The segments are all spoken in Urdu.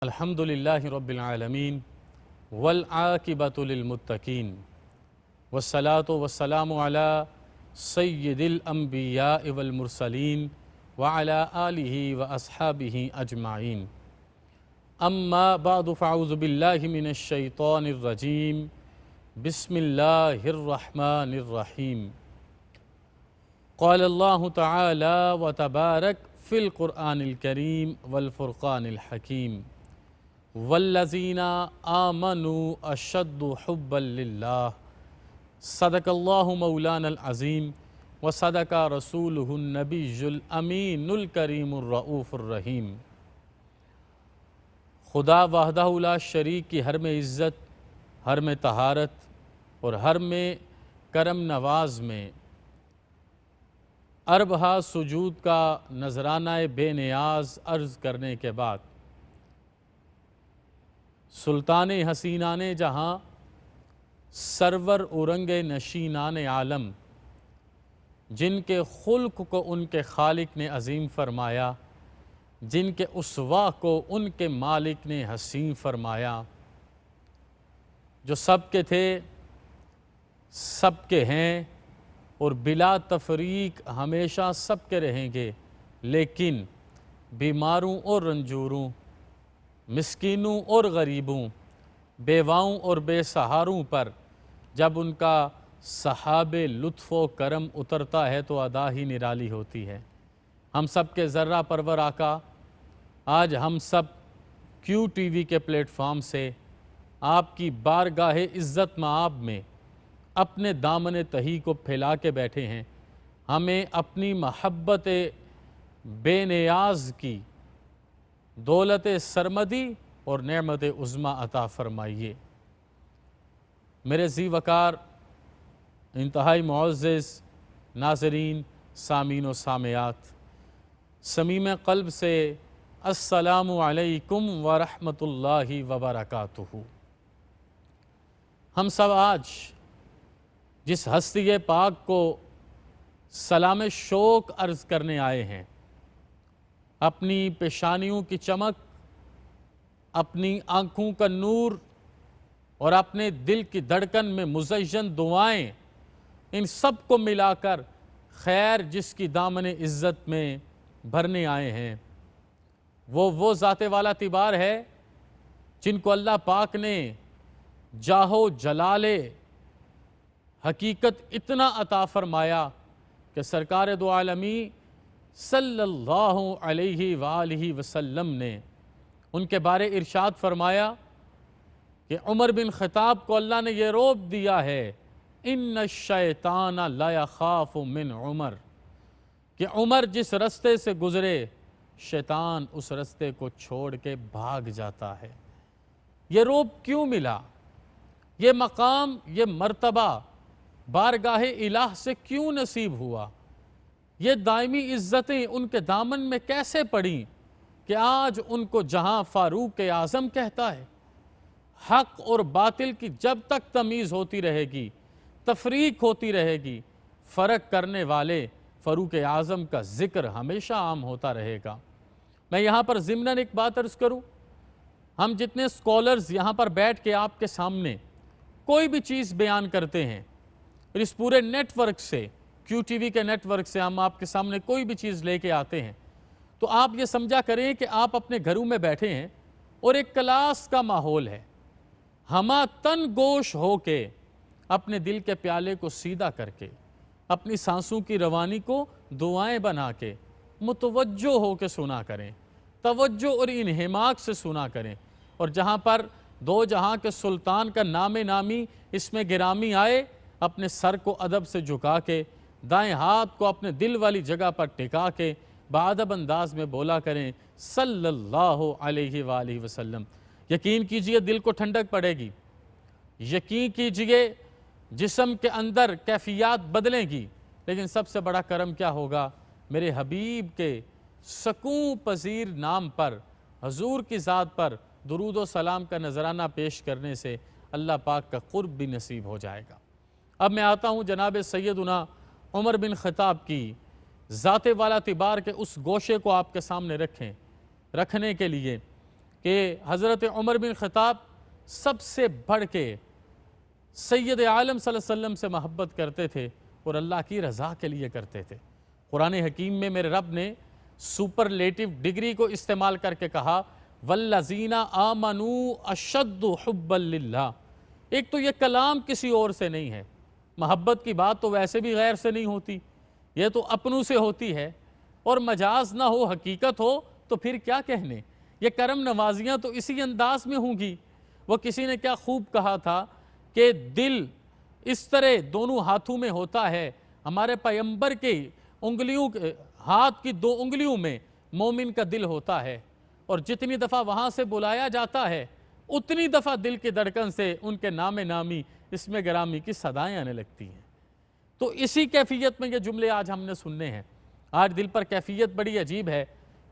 الحمد للہ رب العالمین والعاقبۃ للمتقین والصلاة والسلام علی سید الانبیاء والمرسلین وعلی آلہ واصحابہ اجمعین اما بعد فاعوذ باللہ من الشیطان الرجیم بسم اللہ الرحمن الرحیم قال اللہ تعالی وتبارک فی القرآن الکریم والفرقان الحکیم والذین آمنوا اشد حبا للہ صدق اللہ مولانا العظیم وصدق رسولہ النبی الامین الکریم الرؤوف الرحیم۔ خدا وحدہ لا شریک کی حرم عزت، حرم طہارت اور حرم کرم نواز میں اربہا سجود کا نذرانہ بے نیاز عرض کرنے کے بعد سلطان حسینان جہاں، سرور اورنگ نشینان عالم، جن کے خلق کو ان کے خالق نے عظیم فرمایا، جن کے اسوہ کو ان کے مالک نے حسین فرمایا، جو سب کے تھے، سب کے ہیں اور بلا تفریق ہمیشہ سب کے رہیں گے، لیکن بیماروں اور رنجوروں، مسکینوں اور غریبوں، بیواؤں اور بے سہاروں پر جب ان کا سحاب لطف و کرم اترتا ہے تو ادا ہی نرالی ہوتی ہے۔ ہم سب کے ذرہ پرور آقا آج ہم سب کیو ٹی وی کے پلیٹ فارم سے آپ کی بارگاہ عزت مآب میں اپنے دامن تہی کو پھیلا کے بیٹھے ہیں۔ ہمیں اپنی محبت بے نیاز کی دولت سرمدی اور نعمت عظمیٰ عطا فرمائیے۔ میرے ذی وقار انتہائی معزز ناظرین، سامعین و سامعات، صمیم قلب سے السلام علیکم ورحمۃ اللہ وبرکاتہ۔ ہم سب آج جس ہستی پاک کو سلام شوق عرض کرنے آئے ہیں، اپنی پیشانیوں کی چمک، اپنی آنکھوں کا نور اور اپنے دل کی دھڑکن میں مزین دعائیں، ان سب کو ملا کر خیر جس کی دامن عزت میں بھرنے آئے ہیں، وہ ذات والا تبار ہے جن کو اللہ پاک نے جاہ و جلال حقیقت اتنا عطا فرمایا کہ سرکار دو عالمی صلی اللہ علیہ وآلہ وسلم نے ان کے بارے ارشاد فرمایا کہ عمر بن خطاب کو اللہ نے یہ روب دیا ہے، ان الشیطان لا یخاف من عمر، کہ عمر جس رستے سے گزرے شیطان اس رستے کو چھوڑ کے بھاگ جاتا ہے۔ یہ روب کیوں ملا؟ یہ مقام، یہ مرتبہ بارگاہ الہ سے کیوں نصیب ہوا؟ یہ دائمی عزتیں ان کے دامن میں کیسے پڑیں کہ آج ان کو جہاں فاروق اعظم کہتا ہے؟ حق اور باطل کی جب تک تمیز ہوتی رہے گی، تفریق ہوتی رہے گی، فرق کرنے والے فاروق اعظم کا ذکر ہمیشہ عام ہوتا رہے گا۔ میں یہاں پر ضمناً ایک بات عرض کروں، ہم جتنے اسکالرز یہاں پر بیٹھ کے آپ کے سامنے کوئی بھی چیز بیان کرتے ہیں، اور اس پورے نیٹ ورک سے، کیو ٹی وی کے نیٹ ورک سے ہم آپ کے سامنے کوئی بھی چیز لے کے آتے ہیں، تو آپ یہ سمجھا کریں کہ آپ اپنے گھروں میں بیٹھے ہیں اور ایک کلاس کا ماحول ہے۔ ہمہ تن گوش ہو کے اپنے دل کے پیالے کو سیدھا کر کے، اپنی سانسوں کی روانی کو دعائیں بنا کے متوجہ ہو کے سنا کریں، توجہ اور انہماک سے سنا کریں، اور جہاں پر دو جہاں کے سلطان کا نام نامی اس میں گرامی آئے، اپنے سر کو ادب سے جھکا کے، دائیں ہاتھ کو اپنے دل والی جگہ پر ٹکا کے بادب انداز میں بولا کریں صلی اللہ علیہ وآلہ وسلم۔ یقین کیجئے دل کو ٹھنڈک پڑے گی، یقین کیجئے جسم کے اندر کیفیات بدلیں گی، لیکن سب سے بڑا کرم کیا ہوگا؟ میرے حبیب کے سکون پذیر نام پر، حضور کی ذات پر درود و سلام کا نذرانہ پیش کرنے سے اللہ پاک کا قرب بھی نصیب ہو جائے گا۔ اب میں آتا ہوں جناب سیدنا عمر بن خطاب کی ذات والا تبار کے اس گوشے کو آپ کے سامنے رکھنے کے لیے کہ حضرت عمر بن خطاب سب سے بڑھ کے سید عالم صلی اللہ علیہ وسلم سے محبت کرتے تھے اور اللہ کی رضا کے لیے کرتے تھے۔ قرآن حکیم میں میرے رب نے سپرلیٹو ڈگری کو استعمال کر کے کہا والذین آمنوا اشد حبا للہ۔ ایک تو یہ کلام کسی اور سے نہیں ہے، محبت کی بات تو ویسے بھی غیر سے نہیں ہوتی، یہ تو اپنوں سے ہوتی ہے، اور مجاز نہ ہو حقیقت ہو تو پھر کیا کہنے۔ یہ کرم نوازیاں تو اسی انداز میں ہوں گی۔ وہ کسی نے کیا خوب کہا تھا کہ دل اس طرح دونوں ہاتھوں میں ہوتا ہے، ہمارے پیغمبر کے انگلیوں ہاتھ کی 2 انگلیوں میں مومن کا دل ہوتا ہے، اور جتنی دفعہ وہاں سے بلایا جاتا ہے اتنی دفعہ دل کی دھڑکن سے ان کے نام نامی اسم گرامی کی صدائیں آنے لگتی ہیں۔ تو اسی کیفیت میں یہ جملے آج ہم نے سننے ہیں۔ آج دل پر کیفیت بڑی عجیب ہے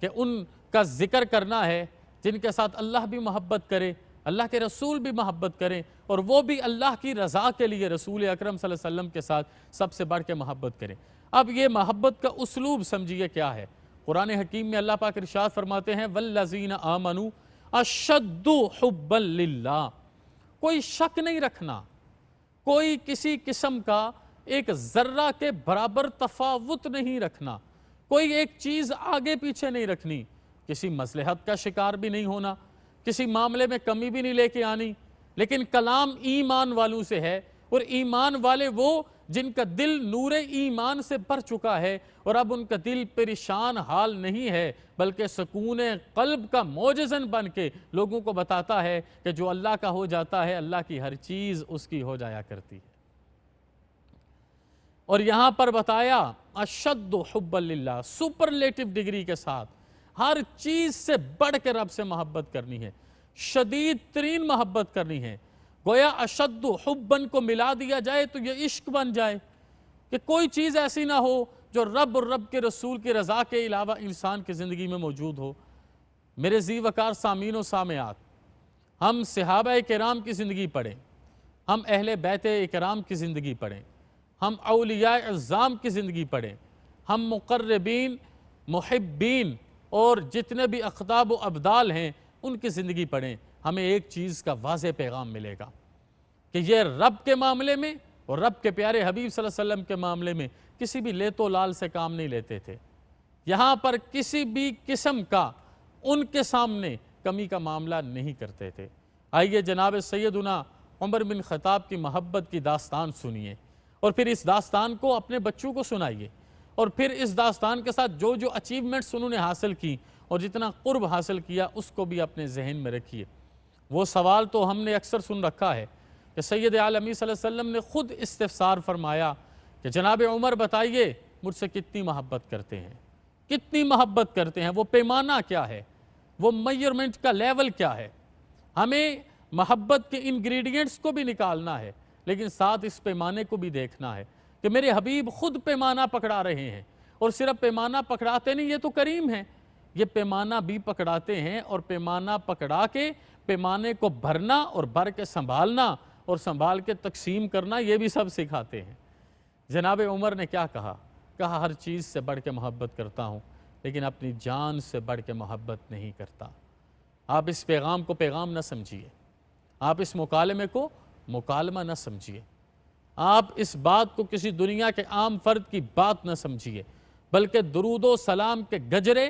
کہ ان کا ذکر کرنا ہے جن کے ساتھ اللہ بھی محبت کرے، اللہ کے رسول بھی محبت کریں، اور وہ بھی اللہ کی رضا کے لیے رسول اکرم صلی اللہ علیہ وسلم کے ساتھ سب سے بڑھ کے محبت کریں۔ اب یہ محبت کا اسلوب سمجھیے کیا ہے۔ قرآن حکیم میں اللہ پاک ارشاد فرماتے ہیں والذین آمنوا اشد حبا للہ۔ کوئی شک نہیں رکھنا، کوئی کسی قسم کا ایک ذرہ کے برابر تفاوت نہیں رکھنا، کوئی ایک چیز آگے پیچھے نہیں رکھنی، کسی مصلحت کا شکار بھی نہیں ہونا، کسی معاملے میں کمی بھی نہیں لے کے آنی، لیکن کلام ایمان والوں سے ہے، اور ایمان والے وہ جن کا دل نور ایمان سے بھر چکا ہے، اور اب ان کا دل پریشان حال نہیں ہے بلکہ سکون قلب کا معجزن بن کے لوگوں کو بتاتا ہے کہ جو اللہ کا ہو جاتا ہے اللہ کی ہر چیز اس کی ہو جایا کرتی ہے۔ اور یہاں پر بتایا اشد حبا للہ، سپرلیٹو ڈگری کے ساتھ ہر چیز سے بڑھ کے رب سے محبت کرنی ہے، شدید ترین محبت کرنی ہے۔ گویا اشد حبن کو ملا دیا جائے تو یہ عشق بن جائے کہ کوئی چیز ایسی نہ ہو جو رب اور رب کے رسول کی رضا کے علاوہ انسان کی زندگی میں موجود ہو۔ میرے ذی وقار سامعین و سامعات، ہم صحابہ کرام کی زندگی پڑھیں، ہم اہل بیت اکرام کی زندگی پڑھیں، ہم اولیاء اعظام کی زندگی پڑھیں، ہم مقربین، محبین اور جتنے بھی اقطاب و ابدال ہیں ان کی زندگی پڑھیں، ہمیں ایک چیز کا واضح پیغام ملے گا کہ یہ رب کے معاملے میں اور رب کے پیارے حبیب صلی اللہ علیہ وسلم کے معاملے میں کسی بھی لیت و لال سے کام نہیں لیتے تھے۔ یہاں پر کسی بھی قسم کا ان کے سامنے کمی کا معاملہ نہیں کرتے تھے۔ آئیے جناب سیدنا عمر بن خطاب کی محبت کی داستان سنیے، اور پھر اس داستان کو اپنے بچوں کو سنائیے، اور پھر اس داستان کے ساتھ جو جو اچیومنٹس انہوں نے حاصل کی اور جتنا قرب حاصل کیا اس کو بھی اپنے ذہن میں رکھیے۔ وہ سوال تو ہم نے اکثر سن رکھا ہے کہ سید عالمی صلی اللہ علیہ وسلم نے خود استفسار فرمایا کہ جناب عمر بتائیے مجھ سے کتنی محبت کرتے ہیں، کتنی محبت کرتے ہیں، وہ پیمانہ کیا ہے، وہ میجرمنٹ کا لیول کیا ہے۔ ہمیں محبت کے انگریڈینٹس کو بھی نکالنا ہے، لیکن ساتھ اس پیمانے کو بھی دیکھنا ہے کہ میرے حبیب خود پیمانہ پکڑا رہے ہیں، اور صرف پیمانہ پکڑاتے نہیں، یہ تو کریم ہیں، یہ پیمانہ بھی پکڑاتے ہیں، اور پیمانہ پکڑا کے پیمانے کو بھرنا اور بھر کے سنبھالنا اور سنبھال کے تقسیم کرنا یہ بھی سب سکھاتے ہیں۔ جناب عمر نے کیا کہا؟ کہا ہر چیز سے بڑھ کے محبت کرتا ہوں لیکن اپنی جان سے بڑھ کے محبت نہیں کرتا۔ آپ اس پیغام کو پیغام نہ سمجھیے، آپ اس مکالمے کو مکالمہ نہ سمجھیے، آپ اس بات کو کسی دنیا کے عام فرد کی بات نہ سمجھیے، بلکہ درود و سلام کے گجرے،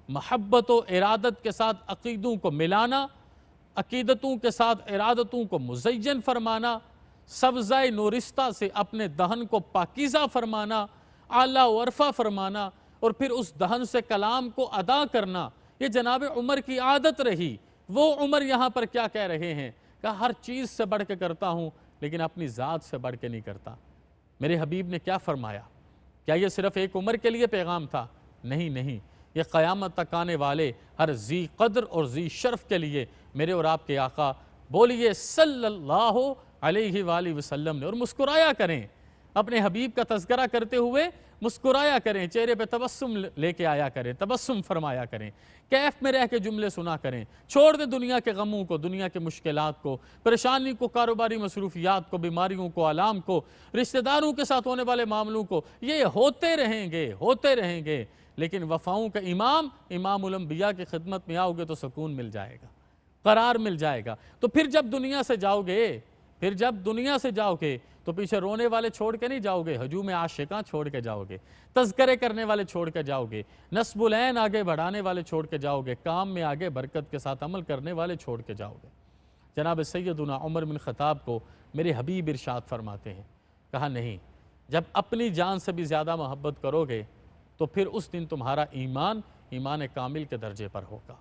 محبت و ارادت کے ساتھ عقیدوں کو ملانا، عقیدتوں کے ساتھ ارادتوں کو مزین فرمانا، سبزہ نورستہ سے اپنے دہن کو پاکیزہ فرمانا، اعلیٰ و عرفہ فرمانا، اور پھر اس دہن سے کلام کو ادا کرنا، یہ جناب عمر کی عادت رہی۔ وہ عمر یہاں پر کیا کہہ رہے ہیں کہ ہر چیز سے بڑھ کے کرتا ہوں لیکن اپنی ذات سے بڑھ کے نہیں کرتا۔ میرے حبیب نے کیا فرمایا؟ کیا یہ صرف ایک عمر کے لیے پیغام تھا؟ نہیں نہیں، یہ قیامت تک آنے والے ہر ذی قدر اور ذی شرف کے لیے میرے اور آپ کے آقا بولیے صلی اللہ علیہ وآلہ وسلم نے، اور مسکرایا کریں، اپنے حبیب کا تذکرہ کرتے ہوئے مسکرایا کریں، چہرے پہ تبسم لے کے آیا کریں، تبسم فرمایا کریں، کیف میں رہ کے جملے سنا کریں، چھوڑ دیں دنیا کے غموں کو، دنیا کے مشکلات کو، پریشانی کو، کاروباری مصروفیات کو، بیماریوں کو، آلام کو، رشتہ داروں کے ساتھ ہونے والے معاملوں کو۔ یہ ہوتے رہیں گے، لیکن وفاؤں کا امام الانبیاء کی خدمت میں آؤ گے تو سکون مل جائے گا، قرار مل جائے گا۔ تو پھر جب دنیا سے جاؤ گے تو پیچھے رونے والے چھوڑ کے نہیں جاؤ گے، ہجوم عاشقاں چھوڑ کے جاؤ گے، تذکرے کرنے والے چھوڑ کے جاؤ گے، نصب العین آگے بڑھانے والے چھوڑ کے جاؤ گے، کام میں آگے برکت کے ساتھ عمل کرنے والے چھوڑ کے جاؤ گے۔ جناب سیدنا عمر بن خطاب کو میرے حبیب ارشاد فرماتے ہیں، کہا نہیں، جب اپنی جان سے بھی زیادہ محبت کرو گے تو پھر اس دن تمہارا ایمان کامل کے درجے پر ہوگا۔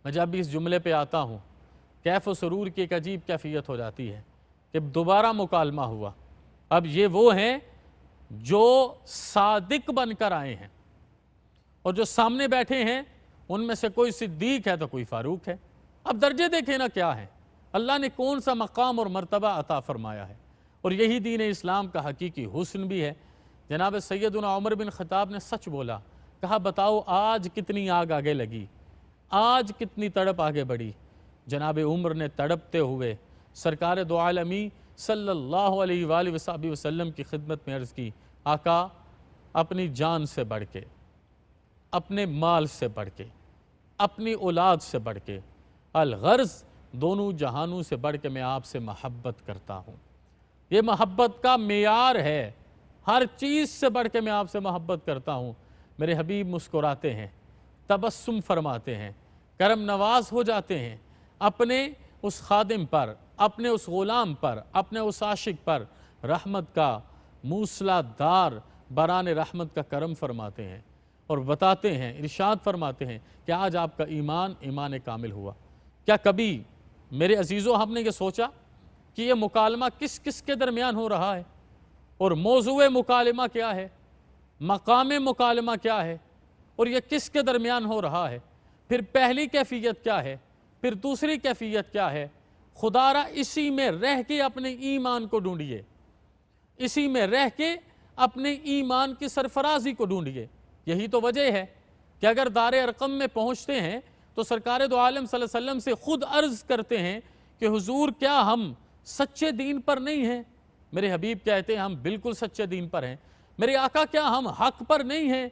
میں جب بھی اس جملے پہ آتا ہوں، کیف و سرور کی ایک عجیب کیفیت ہو جاتی ہے کہ دوبارہ مکالمہ ہوا۔ اب یہ وہ ہیں جو صادق بن کر آئے ہیں، اور جو سامنے بیٹھے ہیں ان میں سے کوئی صدیق ہے تو کوئی فاروق ہے۔ اب درجے دیکھیں نا کیا ہے، اللہ نے کون سا مقام اور مرتبہ عطا فرمایا ہے، اور یہی دین اسلام کا حقیقی حسن بھی ہے۔ جناب سیدنا عمر بن خطاب نے سچ بولا، کہا بتاؤ آج کتنی آگ آگے لگی، آج کتنی تڑپ آگے بڑھی۔ جناب عمر نے تڑپتے ہوئے سرکار دو عالمی صلی اللہ علیہ وآلہ وسلم کی خدمت میں عرض کی، آقا اپنی جان سے بڑھ کے، اپنے مال سے بڑھ کے، اپنی اولاد سے بڑھ کے، الغرض دونوں جہانوں سے بڑھ کے میں آپ سے محبت کرتا ہوں۔ یہ محبت کا معیار ہے، ہر چیز سے بڑھ کے میں آپ سے محبت کرتا ہوں۔ میرے حبیب مسکراتے ہیں، تبسم فرماتے ہیں، کرم نواز ہو جاتے ہیں، اپنے اس خادم پر، اپنے اس غلام پر، اپنے اس عاشق پر رحمت کا موسلا دار بران رحمت کا کرم فرماتے ہیں، اور بتاتے ہیں، ارشاد فرماتے ہیں کہ آج آپ کا ایمان کامل ہوا۔ کیا کبھی میرے عزیزوں ہم نے یہ سوچا کہ یہ مکالمہ کس کس کے درمیان ہو رہا ہے، اور موضوع مکالمہ کیا ہے، مقام مکالمہ کیا ہے، اور یہ کس کے درمیان ہو رہا ہے؟ پھر پہلی کیفیت کیا ہے، پھر دوسری کیفیت کیا ہے؟ خدا را اسی میں رہ کے اپنے ایمان کو ڈھونڈیے، اسی میں رہ کے اپنے ایمان کی سرفرازی کو ڈھونڈیے۔ یہی تو وجہ ہے کہ اگر دار ارقم میں پہنچتے ہیں تو سرکار دو عالم صلی اللہ علیہ وسلم سے خود عرض کرتے ہیں کہ حضور کیا ہم سچے دین پر نہیں ہیں؟ میرے حبیب کہتے ہیں ہم بالکل سچے دین پر ہیں۔ میرے آقا کیا ہم حق پر نہیں ہیں؟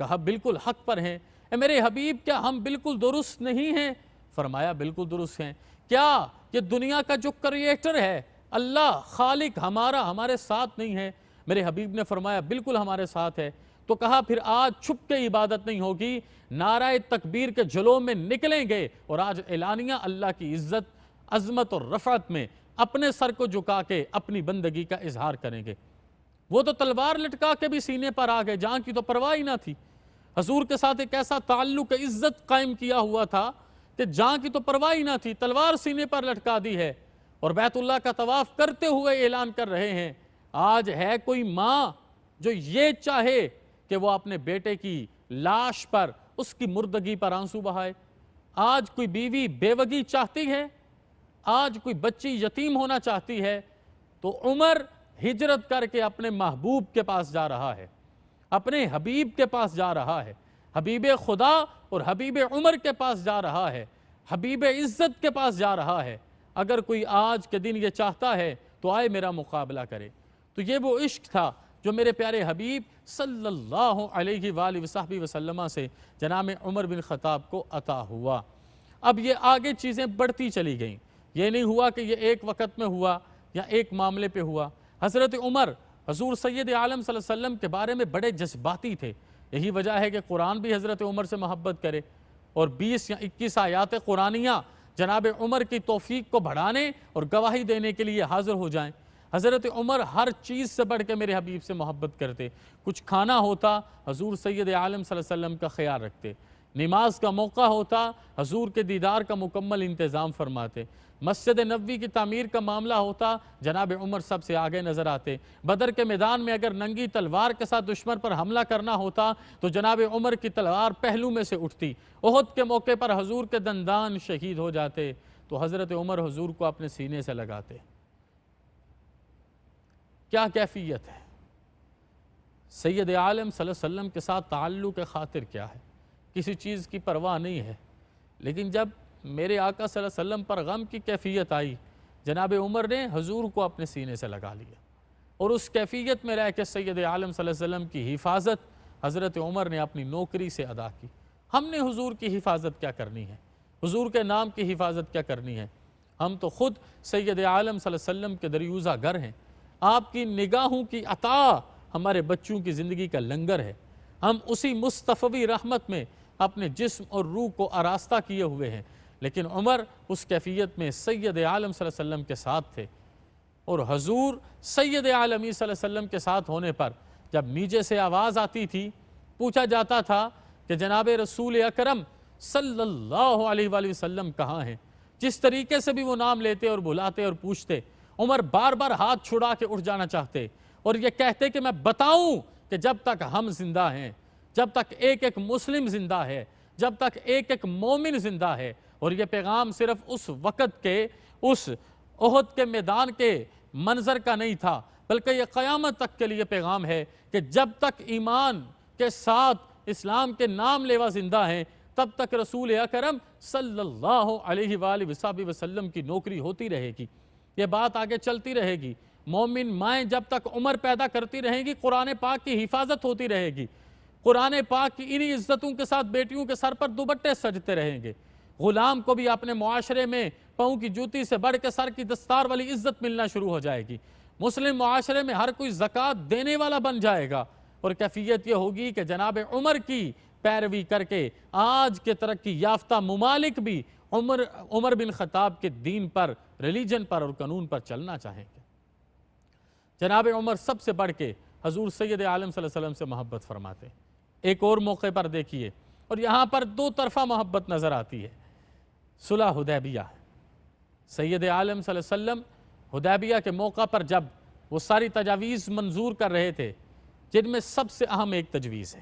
کہا بالکل حق پر ہیں۔ اے میرے حبیب کیا ہم بالکل درست نہیں ہیں؟ فرمایا بالکل درست ہیں۔ کیا یہ دنیا کا جو کریٹر ہے اللہ خالق ہمارے ساتھ نہیں ہے؟ میرے حبیب نے فرمایا بالکل ہمارے ساتھ ہے۔ تو کہا پھر آج چھپ کے عبادت نہیں ہوگی، نعرہ تکبیر کے جلوں میں نکلیں گے، اور آج اعلانیہ اللہ کی عزت، عظمت اور رفعت میں اپنے سر کو جھکا کے اپنی بندگی کا اظہار کریں گے۔ وہ تو تلوار لٹکا کے بھی سینے پر آ گئے، جان کی تو پرواہ ہی نہ تھی۔ حضور کے ساتھ ایک ایسا تعلق عزت قائم کیا ہوا تھا کہ جان کی تو پرواہ ہی نہ تھی، تلوار سینے پر لٹکا دی ہے، اور بیت اللہ کا طواف کرتے ہوئے اعلان کر رہے ہیں۔ آج ہے کوئی ماں جو یہ چاہے کہ وہ اپنے بیٹے کی لاش پر، اس کی مردگی پر آنسو بہائے؟ آج کوئی بیوی بیوگی چاہتی ہے؟ آج کوئی بچی یتیم ہونا چاہتی ہے؟ تو عمر ہجرت کر کے اپنے محبوب کے پاس جا رہا ہے، اپنے حبیب کے پاس جا رہا ہے، حبیب خدا اور حبیب عمر کے پاس جا رہا ہے، حبیب عزت کے پاس جا رہا ہے۔ اگر کوئی آج کے دن یہ چاہتا ہے تو آئے میرا مقابلہ کرے۔ تو یہ وہ عشق تھا جو میرے پیارے حبیب صلی اللہ علیہ وآلہ وسلم سے جناب عمر بن خطاب کو عطا ہوا۔ اب یہ آگے چیزیں بڑھتی چلی گئیں، یہ نہیں ہوا کہ یہ ایک وقت میں ہوا یا ایک معاملے پہ ہوا۔ حضرت عمر حضور سید عالم صلی اللہ علیہ وسلم کے بارے میں بڑے جذباتی تھے، یہی وجہ ہے کہ قرآن بھی حضرت عمر سے محبت کرے، اور 20 یا 21 آیات قرآنیہ جناب عمر کی توفیق کو بڑھانے اور گواہی دینے کے لیے حاضر ہو جائیں۔ حضرت عمر ہر چیز سے بڑھ کے میرے حبیب سے محبت کرتے، کچھ کھانا ہوتا حضور سید عالم صلی اللہ علیہ وسلم کا خیال رکھتے، نماز کا موقع ہوتا حضور کے دیدار کا مکمل انتظام فرماتے، مسجد نبوی کی تعمیر کا معاملہ ہوتا جناب عمر سب سے آگے نظر آتے، بدر کے میدان میں اگر ننگی تلوار کے ساتھ دشمن پر حملہ کرنا ہوتا تو جناب عمر کی تلوار پہلو میں سے اٹھتی، احد کے موقع پر حضور کے دندان شہید ہو جاتے تو حضرت عمر حضور کو اپنے سینے سے لگاتے۔ کیا کیفیت ہے؟ سید عالم صلی اللہ علیہ وسلم کے ساتھ تعلق خاطر کیا ہے؟ کسی چیز کی پرواہ نہیں ہے، لیکن جب میرے آقا صلی اللہ علیہ وسلم پر غم کی کیفیت آئی، جناب عمر نے حضور کو اپنے سینے سے لگا لیا، اور اس کیفیت میں رہ کے سید عالم صلی اللہ علیہ وسلم کی حفاظت حضرت عمر نے اپنی نوکری سے ادا کی۔ ہم نے حضور کی حفاظت کیا کرنی ہے؟ حضور کے نام کی حفاظت کیا کرنی ہے؟ ہم تو خود سید عالم صلی اللہ علیہ وسلم کے دریوزہ گر ہیں۔ آپ کی نگاہوں کی عطا ہمارے بچوں کی زندگی کا لنگر ہے۔ ہم اسی مصطفی رحمت میں اپنے جسم اور روح کو آراستہ کیے ہوئے ہیں، لیکن عمر اس کیفیت میں سید عالم صلی اللہ علیہ وسلم کے ساتھ تھے، اور حضور سید عالمی صلی اللہ علیہ وسلم کے ساتھ ہونے پر جب نیچے سے آواز آتی تھی، پوچھا جاتا تھا کہ جناب رسول اکرم صلی اللہ علیہ وآلہ وسلم کہاں ہیں؟ جس طریقے سے بھی وہ نام لیتے اور بلاتے اور پوچھتے، عمر بار بار ہاتھ چھڑا کے اٹھ جانا چاہتے اور یہ کہتے کہ میں بتاؤں کہ جب تک ہم زندہ ہیں، جب تک ایک ایک مسلم زندہ ہے، جب تک ایک ایک مومن زندہ ہے، اور یہ پیغام صرف اس وقت کے اس احد کے میدان کے منظر کا نہیں تھا، بلکہ یہ قیامت تک کے لیے پیغام ہے کہ جب تک ایمان کے ساتھ اسلام کے نام لیوا زندہ ہیں، تب تک رسول اکرم صلی اللہ علیہ وآلہ وسلم کی نوکری ہوتی رہے گی۔ یہ بات آگے چلتی رہے گی۔ مومن مائیں جب تک عمر پیدا کرتی رہیں گی، قرآن پاک کی حفاظت ہوتی رہے گی۔ قرآن پاک کی انہی عزتوں کے ساتھ بیٹیوں کے سر پر دوپٹے سجتے رہیں گے۔ غلام کو بھی اپنے معاشرے میں پاؤں کی جوتی سے بڑھ کے سر کی دستار والی عزت ملنا شروع ہو جائے گی۔ مسلم معاشرے میں ہر کوئی زکوٰۃ دینے والا بن جائے گا، اور کیفیت یہ ہوگی کہ جناب عمر کی پیروی کر کے آج کے ترقی یافتہ ممالک بھی عمر بن خطاب کے دین پر، ریلیجن پر اور قانون پر چلنا چاہیں گے۔ جناب عمر سب سے بڑھ کے حضور سید عالم صلی اللہ علیہ وسلم سے محبت فرماتے ہیں۔ ایک اور موقع پر دیکھیے، اور یہاں پر دو طرفہ محبت نظر آتی ہے۔ صلح حدیبیہ، سید عالم صلی اللہ علیہ وسلم حدیبیہ کے موقع پر جب وہ ساری تجاویز منظور کر رہے تھے، جن میں سب سے اہم ایک تجویز ہے،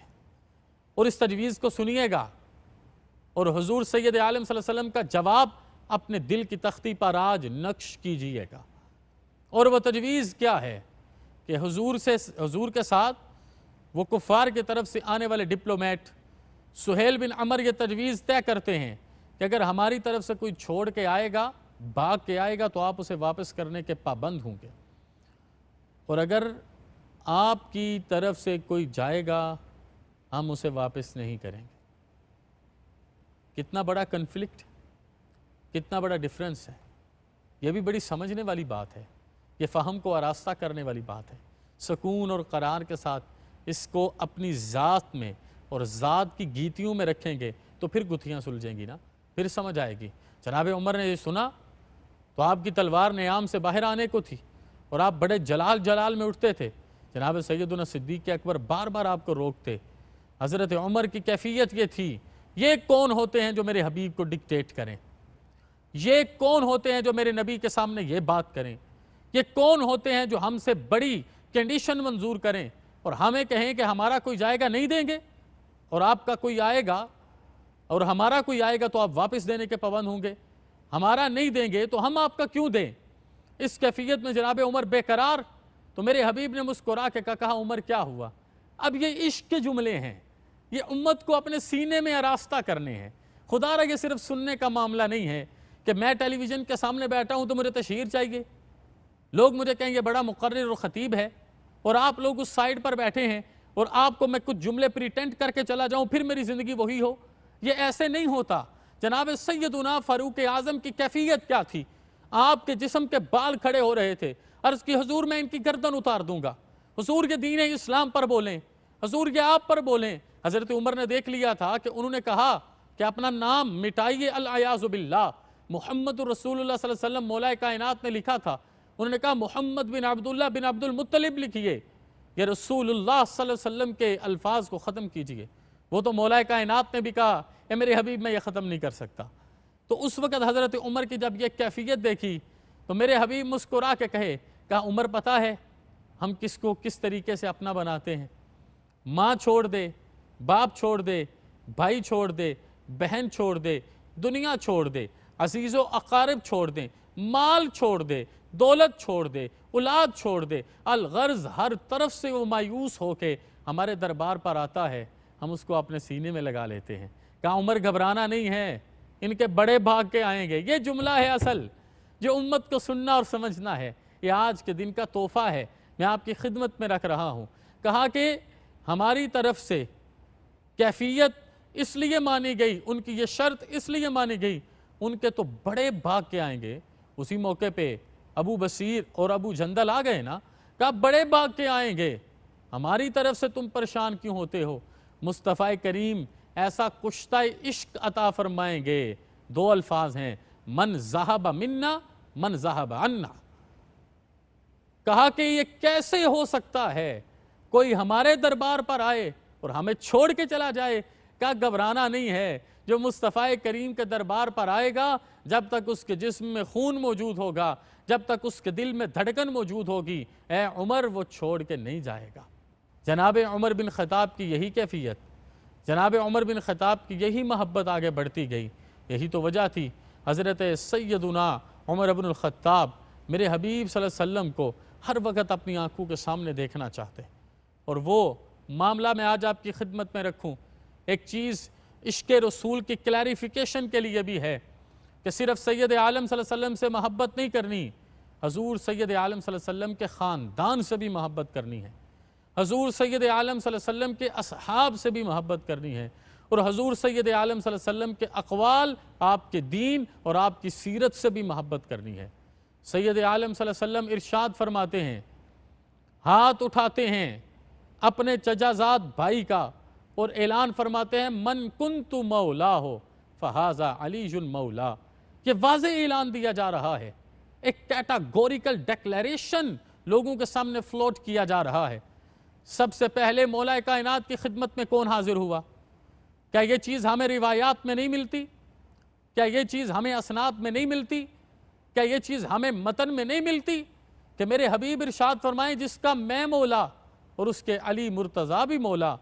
اور اس تجویز کو سنیے گا، اور حضور سید عالم صلی اللہ علیہ وسلم کا جواب اپنے دل کی تختی پر آج نقش کیجئے گا۔ اور وہ تجویز کیا ہے کہ حضور کے ساتھ وہ کفار کی طرف سے آنے والے ڈپلومیٹ سہیل بن عمر یہ تجویز طے کرتے ہیں کہ اگر ہماری طرف سے کوئی چھوڑ کے آئے گا، بھاگ کے آئے گا، تو آپ اسے واپس کرنے کے پابند ہوں گے، اور اگر آپ کی طرف سے کوئی جائے گا، ہم اسے واپس نہیں کریں گے۔ کتنا بڑا کنفلکٹ، کتنا بڑا ڈیفرنس ہے۔ یہ بھی بڑی سمجھنے والی بات ہے، یہ فہم کو آراستہ کرنے والی بات ہے۔ سکون اور قرار کے ساتھ اس کو اپنی ذات میں اور ذات کی گیتیوں میں رکھیں گے تو پھر گتھیاں سلجھیں گی نا، پھر سمجھ آئے گی۔ جناب عمر نے یہ سنا تو آپ کی تلوار نیام سے باہر آنے کو تھی، اور آپ بڑے جلال میں اٹھتے تھے۔ جناب سیدنا صدیق اکبر بار بار آپ کو روکتے۔ حضرت عمر کی کیفیت یہ تھی، یہ کون ہوتے ہیں جو میرے حبیب کو ڈکٹیٹ کریں؟ یہ کون ہوتے ہیں جو میرے نبی کے سامنے یہ بات کریں؟ یہ کون ہوتے ہیں جو ہم سے بڑی کنڈیشن منظور کریں اور ہمیں کہیں کہ ہمارا کوئی جائے گا نہیں دیں گے، اور آپ کا کوئی آئے گا اور ہمارا کوئی آئے گا تو آپ واپس دینے کے پابند ہوں گے، ہمارا نہیں دیں گے تو ہم آپ کا کیوں دیں؟ اس کیفیت میں جناب عمر بے قرار، تو میرے حبیب نے مسکرا کے کہا، عمر کیا ہوا؟ اب یہ عشق کے جملے ہیں، یہ امت کو اپنے سینے میں آراستہ کرنے ہیں۔ خدا را یہ صرف سننے کا معاملہ نہیں ہے کہ میں ٹیلی ویژن کے سامنے بیٹھا ہوں تو مجھے تشہیر چاہیے، لوگ مجھے کہیں یہ بڑا مقرر اور خطیب ہے، اور آپ لوگ اس سائیڈ پر بیٹھے ہیں اور آپ کو میں کچھ جملے پریٹینڈ کر کے چلا جاؤں پھر میری زندگی وہی ہو۔ یہ ایسے نہیں ہوتا۔ جناب سیدنا فاروق اعظم کی کیفیت کیا تھی؟ آپ کے جسم کے بال کھڑے ہو رہے تھے، عرض کی حضور میں ان کی گردن اتار دوں گا، حضور یہ دین اسلام پر بولیں، حضور یہ آپ پر بولیں۔ حضرت عمر نے دیکھ لیا تھا کہ انہوں نے کہا کہ اپنا نام مٹائیے، العیاذ باللہ، محمد رسول اللہ صلی اللہ علیہ وسلم مولا کائنات نے لکھا تھا، انہوں نے کہا محمد بن عبداللہ بن عبد المطلب لکھیے، یہ رسول اللہ صلی اللہ علیہ وسلم کے الفاظ کو ختم کیجئے۔ وہ تو مولا کائنات نے بھی کہا اے میرے حبیب میں یہ ختم نہیں کر سکتا۔ تو اس وقت حضرت عمر کی جب یہ کیفیت دیکھی تو میرے حبیب مسکرا کے کہا عمر پتہ ہے ہم کس کو کس طریقے سے اپنا بناتے ہیں؟ ماں چھوڑ دے، باپ چھوڑ دے، بھائی چھوڑ دے، بہن چھوڑ دے، دنیا چھوڑ دے، عزیز و اقارب چھوڑ دیں، مال چھوڑ دے، دولت چھوڑ دے، اولاد چھوڑ دے، الغرض ہر طرف سے وہ مایوس ہو کے ہمارے دربار پر آتا ہے، ہم اس کو اپنے سینے میں لگا لیتے ہیں۔ کہا عمر گھبرانا نہیں ہے، ان کے بڑے بھاگ کے آئیں گے۔ یہ جملہ ہے اصل جو امت کو سننا اور سمجھنا ہے۔ یہ آج کے دن کا تحفہ ہے، میں آپ کی خدمت میں رکھ رہا ہوں۔ کہا کہ ہماری طرف سے کیفیت اس لیے مانی گئی، ان کی یہ شرط اس لیے مانی گئی، ان کے تو بڑے بھاگ کے آئیں گے۔ اسی موقع پہ ابو بصیر اور ابو جندل آ گئے نا، کہا بڑے بھاگ کے آئیں گے، ہماری طرف سے تم پریشان کیوں ہوتے ہو؟ مصطفیٰ کریم ایسا کشتہ عشق عطا فرمائیں گے۔ دو الفاظ ہیں، من ذہب منا من ذہب عنا۔ کہا کہ یہ کیسے ہو سکتا ہے کوئی ہمارے دربار پر آئے اور ہمیں چھوڑ کے چلا جائے؟ کہا گھبرانا نہیں ہے، جو مصطفیٰ کریم کے دربار پر آئے گا، جب تک اس کے جسم میں خون موجود ہوگا، جب تک اس کے دل میں دھڑکن موجود ہوگی، اے عمر وہ چھوڑ کے نہیں جائے گا۔ جناب عمر بن خطاب کی یہی کیفیت، جناب عمر بن خطاب کی یہی محبت آگے بڑھتی گئی۔ یہی تو وجہ تھی حضرت سیدنا عمر بن الخطاب میرے حبیب صلی اللہ علیہ وسلم کو ہر وقت اپنی آنکھوں کے سامنے دیکھنا چاہتے، اور وہ معاملہ میں آج آپ کی خدمت میں رکھوں۔ ایک چیز عشق رسول کی کلیریفیکیشن کے لیے بھی ہے کہ صرف سید عالم صلی اللہ علیہ وسلم سے محبت نہیں کرنی، حضور سید عالم صلی اللہ علیہ وسلم کے خاندان سے بھی محبت کرنی ہے، حضور سید عالم صلی اللہ علیہ وسلم کے اصحاب سے بھی محبت کرنی ہے، اور حضور سید عالم صلی اللہ علیہ وسلم کے اقوال، آپ کے دین اور آپ کی سیرت سے بھی محبت کرنی ہے۔ سید عالم صلی اللہ علیہ وسلم ارشاد فرماتے ہیں، ہاتھ اٹھاتے ہیں اپنے چچازاد بھائی کا اور اعلان فرماتے ہیں، من کنت مولا ہو فہذا علی مولا۔ یہ واضح اعلان دیا جا رہا ہے، ایک کیٹاگوریکل ڈیکلیریشن لوگوں کے سامنے فلوٹ کیا جا رہا ہے۔ سب سے پہلے مولا کائنات کی خدمت میں کون حاضر ہوا؟ کیا یہ چیز ہمیں روایات میں نہیں ملتی؟ کیا یہ چیز ہمیں اسناد میں نہیں ملتی؟ کیا یہ چیز ہمیں متن میں نہیں ملتی کہ میرے حبیب ارشاد فرمائیں، جس کا میں مولا اور اس کے علی مرتضیٰ بھی مولا؟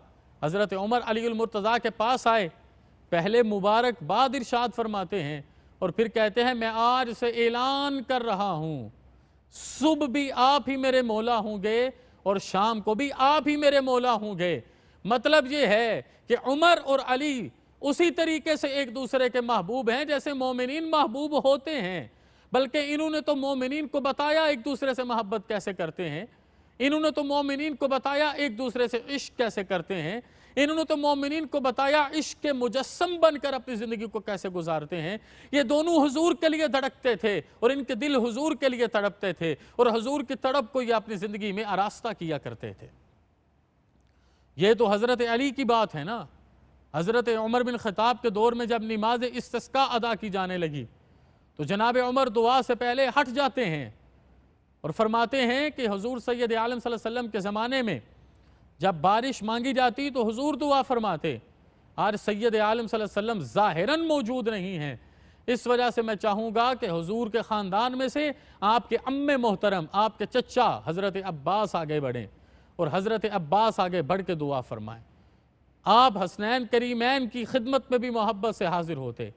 حضرت عمر علی المرتضیٰ کے پاس آئے، پہلے مبارک بعد ارشاد فرماتے ہیں، اور پھر کہتے ہیں میں آج سے اعلان کر رہا ہوں، صبح بھی آپ ہی میرے مولا ہوں گے اور شام کو بھی آپ ہی میرے مولا ہوں گے۔ مطلب یہ ہے کہ عمر اور علی اسی طریقے سے ایک دوسرے کے محبوب ہیں جیسے مومنین محبوب ہوتے ہیں، بلکہ انہوں نے تو مومنین کو بتایا ایک دوسرے سے محبت کیسے کرتے ہیں، انہوں نے تو مومنین کو بتایا ایک دوسرے سے عشق کیسے کرتے ہیں، انہوں نے تو مومنین کو بتایا عشق کے مجسم بن کر اپنی زندگی کو کیسے گزارتے ہیں۔ یہ دونوں حضور کے لیے دھڑکتے تھے اور ان کے دل حضور کے لیے تڑپتے تھے، اور حضور کی تڑپ کو یہ اپنی زندگی میں آراستہ کیا کرتے تھے۔ یہ تو حضرت علی کی بات ہے نا۔ حضرت عمر بن خطاب کے دور میں جب نماز استسقاء ادا کی جانے لگی تو جناب عمر دعا سے پہلے ہٹ جاتے ہیں اور فرماتے ہیں کہ حضور سید عالم صلی اللہ علیہ وسلم کے زمانے میں جب بارش مانگی جاتی تو حضور دعا فرماتے۔ آج سید عالم صلی اللہ علیہ وسلم ظاہراً موجود نہیں ہیں، اس وجہ سے میں چاہوں گا کہ حضور کے خاندان میں سے آپ کے عم محترم، آپ کے چچا حضرت عباس آگے بڑھیں اور حضرت عباس آگے بڑھ کے دعا فرمائیں۔ آپ حسنین کریمین کی خدمت میں بھی محبت سے حاضر ہوتے،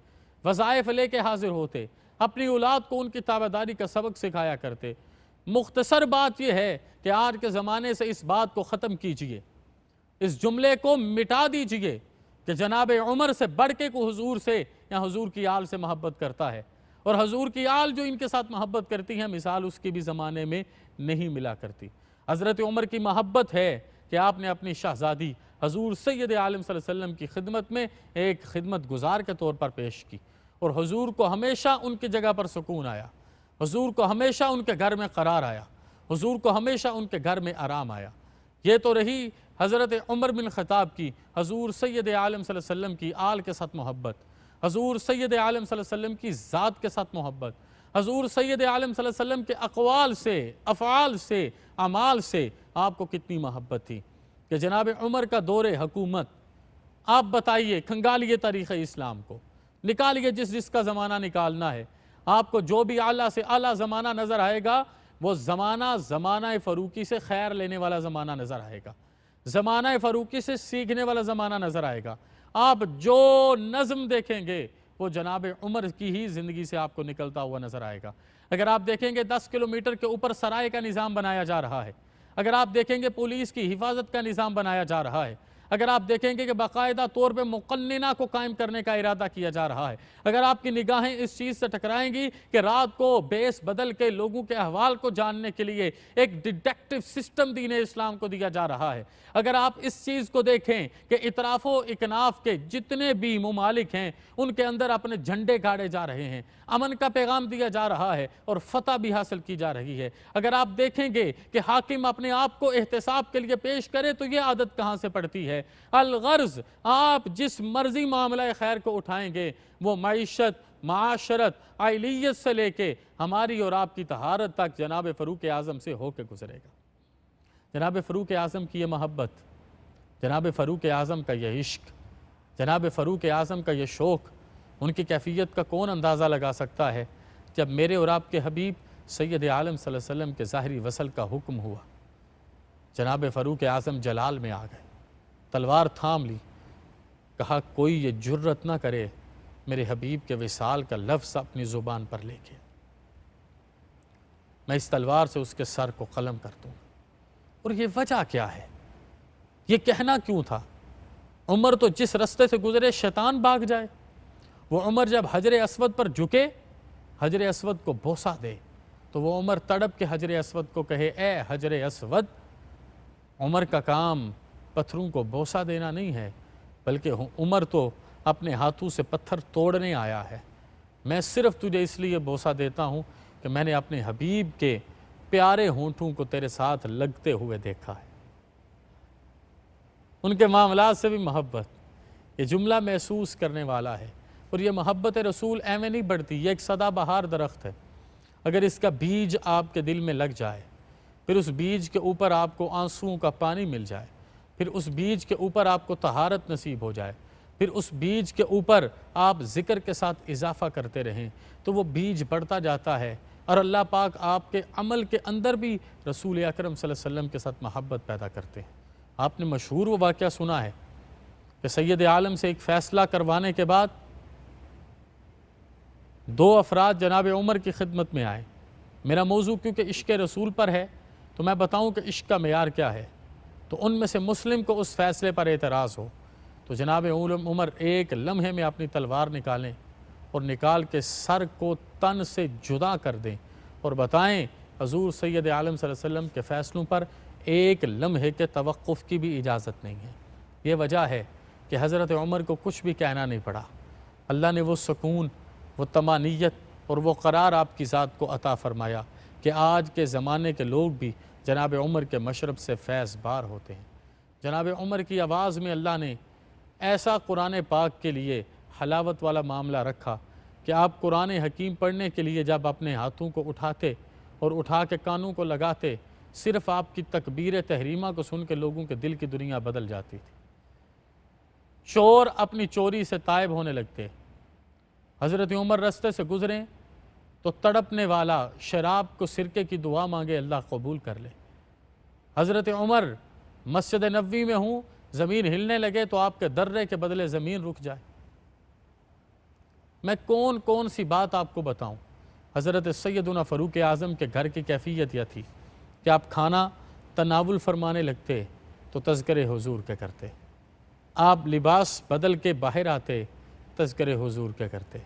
وظائف لے کے حاضر ہوتے، اپنی اولاد کو ان کی تابعداری کا سبق سکھایا کرتے۔ مختصر بات یہ ہے کہ آج کے زمانے سے اس بات کو ختم کیجئے، اس جملے کو مٹا دیجئے کہ جناب عمر سے بڑھ کے کو حضور سے یا حضور کی آل سے محبت کرتا ہے، اور حضور کی آل جو ان کے ساتھ محبت کرتی ہے مثال اس کی بھی زمانے میں نہیں ملا کرتی۔ حضرت عمر کی محبت ہے کہ آپ نے اپنی شہزادی حضور سید عالم صلی اللہ علیہ وسلم کی خدمت میں ایک خدمت گزار کے طور پر پیش کی، اور حضور کو ہمیشہ ان کی جگہ پر سکون آیا، حضور کو ہمیشہ ان کے گھر میں قرار آیا، حضور کو ہمیشہ ان کے گھر میں آرام آیا۔ یہ تو رہی حضرت عمر بن خطاب کی حضور سید عالم صلی اللہ علیہ وسلم کی آل کے ساتھ محبت، حضور سید عالم صلی اللہ علیہ وسلم کی ذات کے ساتھ محبت، حضور سید عالم صلی اللہ علیہ وسلم کے اقوال سے، افعال سے، اعمال سے آپ کو کتنی محبت تھی کہ جناب عمر کا دور حکومت آپ بتائیے، کھنگالیے تاریخ اسلام کو، نکالیے جس کا زمانہ نکالنا ہے، آپ کو جو بھی اعلیٰ سے اعلیٰ زمانہ نظر آئے گا وہ زمانہ فاروقی سے خیر لینے والا زمانہ نظر آئے گا، زمانہ فاروقی سے سیکھنے والا زمانہ نظر آئے گا۔ آپ جو نظم دیکھیں گے، وہ جناب عمر کی ہی زندگی سے آپ کو نکلتا ہوا نظر آئے گا۔ اگر آپ دیکھیں گے 10 کلومیٹر کے اوپر سرائے کا نظام بنایا جا رہا ہے، اگر آپ دیکھیں گے پولیس کی حفاظت کا نظام بنایا جا رہا ہے، اگر آپ دیکھیں گے کہ باقاعدہ طور پہ مقننہ کو قائم کرنے کا ارادہ کیا جا رہا ہے، اگر آپ کی نگاہیں اس چیز سے ٹکرائیں گی کہ رات کو بیس بدل کے لوگوں کے احوال کو جاننے کے لیے ایک ڈیٹیکٹیو سسٹم دین اسلام کو دیا جا رہا ہے، اگر آپ اس چیز کو دیکھیں کہ اطراف و اکناف کے جتنے بھی ممالک ہیں ان کے اندر اپنے جھنڈے گاڑے جا رہے ہیں، امن کا پیغام دیا جا رہا ہے اور فتح بھی حاصل کی جا رہی ہے، اگر آپ دیکھیں گے کہ حاکم اپنے آپ کو احتساب کے لیے پیش کرے تو یہ عادت کہاں سے پڑتی ہے؟ الغرض آپ جس مرضی معاملہ خیر کو اٹھائیں گے وہ معیشت، معاشرت، عائلیت سے لے کے ہماری اور آپ کی طہارت تک جناب فاروق اعظم سے ہو کے گزرے گا۔ جناب فاروق اعظم کی یہ محبت، جناب فاروق اعظم کا یہ عشق، جناب فاروق اعظم کا یہ شوق، ان کی کیفیت کا کون اندازہ لگا سکتا ہے؟ جب میرے اور آپ کے حبیب سید عالم صلی اللہ علیہ وسلم کے ظاہری وصل کا حکم ہوا، جناب فاروق اعظم جلال میں آ گئے، تلوار تھام لی، کہا کوئی یہ جرت نہ کرے میرے حبیب کے وصال کا لفظ اپنی زبان پر لے کے، میں اس تلوار سے اس کے سر کو قلم کر دوں۔ اور یہ وجہ کیا ہے؟ یہ کہنا کیوں تھا؟ عمر تو جس رستے سے گزرے شیطان بھاگ جائے، وہ عمر جب حجر اسود پر جھکے، حجر اسود کو بوسہ دے، تو وہ عمر تڑپ کے حجر اسود کو کہے اے حجر اسود، عمر کا کام پتھروں کو بوسہ دینا نہیں ہے، بلکہ عمر تو اپنے ہاتھوں سے پتھر توڑنے آیا ہے، میں صرف تجھے اس لیے بوسہ دیتا ہوں کہ میں نے اپنے حبیب کے پیارے ہونٹوں کو تیرے ساتھ لگتے ہوئے دیکھا ہے۔ ان کے معاملات سے بھی محبت، یہ جملہ محسوس کرنے والا ہے، اور یہ محبت رسول ایویں نہیں بڑھتی، یہ ایک سدا بہار درخت ہے، اگر اس کا بیج آپ کے دل میں لگ جائے، پھر اس بیج کے اوپر آپ کو آنسوؤں کا پانی مل جائے، پھر اس بیج کے اوپر آپ کو طہارت نصیب ہو جائے، پھر اس بیج کے اوپر آپ ذکر کے ساتھ اضافہ کرتے رہیں، تو وہ بیج بڑھتا جاتا ہے، اور اللہ پاک آپ کے عمل کے اندر بھی رسول اکرم صلی اللہ علیہ وسلم کے ساتھ محبت پیدا کرتے ہیں۔ آپ نے مشہور وہ واقعہ سنا ہے کہ سید عالم سے ایک فیصلہ کروانے کے بعد 2 افراد جناب عمر کی خدمت میں آئے۔ میرا موضوع کیونکہ عشق رسول پر ہے تو میں بتاؤں کہ عشق کا معیار کیا ہے، تو ان میں سے مسلم کو اس فیصلے پر اعتراض ہو تو جناب عمر ایک لمحے میں اپنی تلوار نکالیں اور نکال کے سر کو تن سے جدا کر دیں اور بتائیں حضور سید عالم صلی اللہ علیہ وسلم کے فیصلوں پر ایک لمحے کے توقف کی بھی اجازت نہیں ہے۔ یہ وجہ ہے کہ حضرت عمر کو کچھ بھی کہنا نہیں پڑا، اللہ نے وہ سکون، وہ طمانینت اور وہ قرار آپ کی ذات کو عطا فرمایا کہ آج کے زمانے کے لوگ بھی جناب عمر کے مشرب سے فیض بار ہوتے ہیں۔ جناب عمر کی آواز میں اللہ نے ایسا قرآن پاک کے لیے حلاوت والا معاملہ رکھا کہ آپ قرآن حکیم پڑھنے کے لیے جب اپنے ہاتھوں کو اٹھاتے اور اٹھا کے کانوں کو لگاتے، صرف آپ کی تکبیر تحریمہ کو سن کے لوگوں کے دل کی دنیا بدل جاتی تھی، چور اپنی چوری سے تائب ہونے لگتے۔ حضرت عمر رستے سے گزریں تو تڑپنے والا شراب کو سرکے کی دعا مانگے اللہ قبول کر لے۔ حضرت عمر مسجد نبوی میں ہوں، زمین ہلنے لگے تو آپ کے درے کے بدلے زمین رک جائے۔ میں کون سی بات آپ کو بتاؤں؟ حضرت سیدنا فاروق اعظم کے گھر کی کیفیت یہ تھی کہ آپ کھانا تناول فرمانے لگتے تو تذکر حضور کے کرتے، آپ لباس بدل کے باہر آتے تذکر حضور کے کرتے،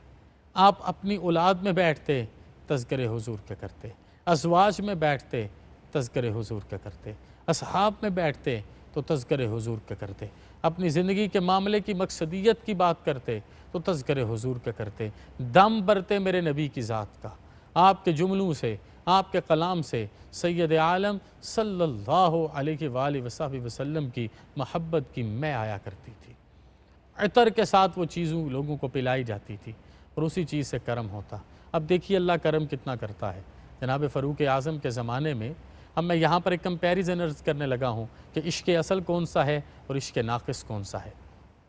آپ اپنی اولاد میں بیٹھتے تذکر حضور کے کرتے، ازواج میں بیٹھتے تذکر حضور کے کرتے، اصحاب میں بیٹھتے تو تذکر حضور کے کرتے، اپنی زندگی کے معاملے کی مقصدیت کی بات کرتے تو تذکر حضور کے کرتے، دم برتے میرے نبی کی ذات کا، آپ کے جملوں سے، آپ کے کلام سے سید عالم صلی اللہ علیہ وآلہ وصحبہ وسلم کی محبت کی میں آیا کرتی تھی، عطر کے ساتھ وہ چیزوں لوگوں کو پلائی جاتی تھی اور اسی چیز سے کرم ہوتا۔ اب دیکھیے اللہ کرم کتنا کرتا ہے۔ جناب فاروق اعظم کے زمانے میں اب میں یہاں پر ایک کمپیریزن عرض کرنے لگا ہوں کہ عشق اصل کون سا ہے اور عشق ناقص کون سا ہے۔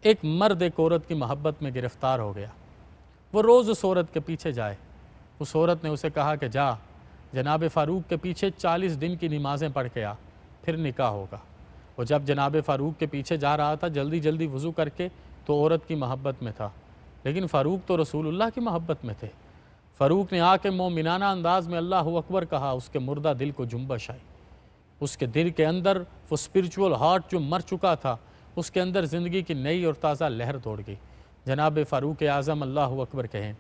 ایک مرد ایک عورت کی محبت میں گرفتار ہو گیا، وہ روز اس عورت کے پیچھے جائے، اس عورت نے اسے کہا کہ جا جناب فاروق کے پیچھے 40 دن کی نمازیں پڑھ کے آ، پھر نکاح ہوگا۔ وہ جب جناب فاروق کے پیچھے جا رہا تھا جلدی جلدی وضو کر کے تو عورت کی محبت میں تھا، لیکن فاروق تو رسول اللہ کی محبت میں تھے۔ فاروق نے آ کے مومنانہ انداز میں اللہ اکبر کہا، اس کے مردہ دل کو جنبش آئی، اس کے دل کے اندر وہ اسپرچول ہارٹ جو مر چکا تھا اس کے اندر زندگی کی نئی اور تازہ لہر دوڑ گئی۔ جناب فاروق اعظم اللہ اکبر کہیں،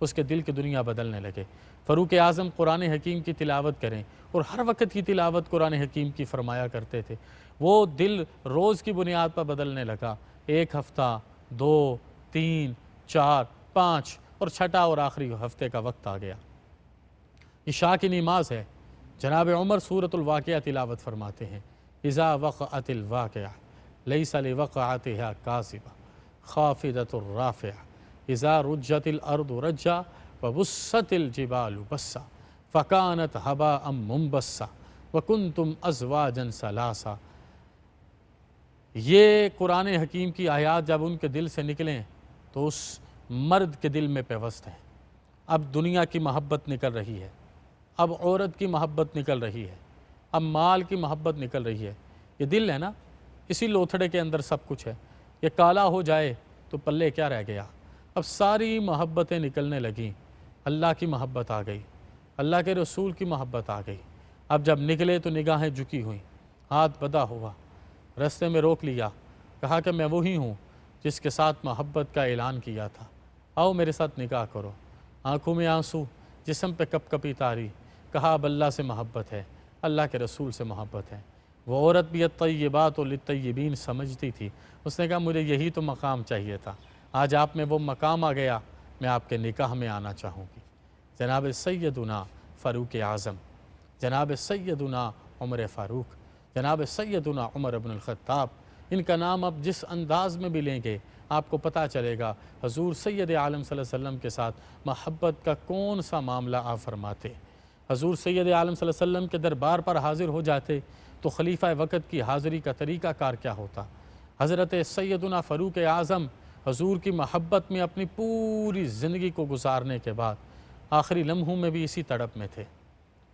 اس کے دل کی دنیا بدلنے لگے۔ فاروق اعظم قرآن حکیم کی تلاوت کریں اور ہر وقت کی تلاوت قرآن حکیم کی فرمایا کرتے تھے، وہ دل روز کی بنیاد پر بدلنے لگا۔ ایک ہفتہ، 2، 3، 4، 5 اور چھٹا اور آخری ہفتے کا وقت آ گیا۔ عشاء کی نماز ہے، جناب عمر سورۃ الواقعہ تلاوت فرماتے ہیں، اذا وقعت الواقعہ لیس لوقعتها کاذبہ خافضۃ الرافعہ اذا رجت الارض رجا وبست الجبال بسا فکانت ہباء منبثا وکنتم ازواجا ثلاثا۔ یہ قرآن حکیم کی آیات جب ان کے دل سے نکلیں تو اس مرد کے دل میں پیوست ہیں۔ اب دنیا کی محبت نکل رہی ہے، اب عورت کی محبت نکل رہی ہے، اب مال کی محبت نکل رہی ہے۔ یہ دل ہے نا، اسی لوتھڑے کے اندر سب کچھ ہے، یہ کالا ہو جائے تو پلے کیا رہ گیا۔ اب ساری محبتیں نکلنے لگیں، اللہ کی محبت آ گئی، اللہ کے رسول کی محبت آ گئی۔ اب جب نکلے تو نگاہیں جھکی ہوئیں، ہاتھ بدھا ہوا، رستے میں روک لیا، کہا کہ میں وہی ہوں جس کے ساتھ محبت کا اعلان کیا تھا، آؤ میرے ساتھ نکاح کرو۔ آنکھوں میں آنسو، جسم پہ کپ کپی تاری، کہا اب اللہ سے محبت ہے، اللہ کے رسول سے محبت ہے۔ وہ عورت بھی الطیبات للطیبین سمجھتی تھی، اس نے کہا مجھے یہی تو مقام چاہیے تھا، آج آپ میں وہ مقام آ گیا، میں آپ کے نکاح میں آنا چاہوں گی۔ جناب سیدنا فاروق اعظم، جناب سیدنا عمر فاروق، جناب سیدنا عمر بن الخطاب، ان کا نام اب جس انداز میں بھی لیں گے آپ کو پتہ چلے گا حضور سید عالم صلی اللہ علیہ وسلم کے ساتھ محبت کا کون سا معاملہ آپ فرماتے۔ حضور سید عالم صلی اللہ علیہ وسلم کے دربار پر حاضر ہو جاتے تو خلیفہ وقت کی حاضری کا طریقہ کار کیا ہوتا۔ حضرت سیدنا فاروق اعظم حضور کی محبت میں اپنی پوری زندگی کو گزارنے کے بعد آخری لمحوں میں بھی اسی تڑپ میں تھے،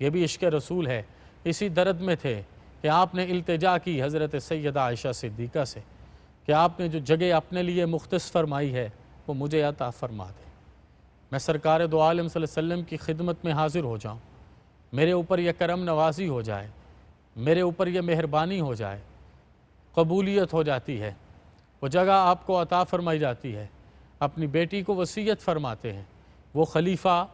یہ بھی عشق رسول ہے، اسی درد میں تھے کہ آپ نے التجا کی حضرت سیدہ عائشہ صدیقہ سے کہ آپ نے جو جگہ اپنے لیے مختص فرمائی ہے وہ مجھے عطا فرما دے، میں سرکار دو عالم صلی اللہ علیہ وسلم کی خدمت میں حاضر ہو جاؤں، میرے اوپر یہ کرم نوازی ہو جائے، میرے اوپر یہ مہربانی ہو جائے، قبولیت ہو جاتی ہے، وہ جگہ آپ کو عطا فرمائی جاتی ہے۔ اپنی بیٹی کو وصیت فرماتے ہیں، وہ خلیفہ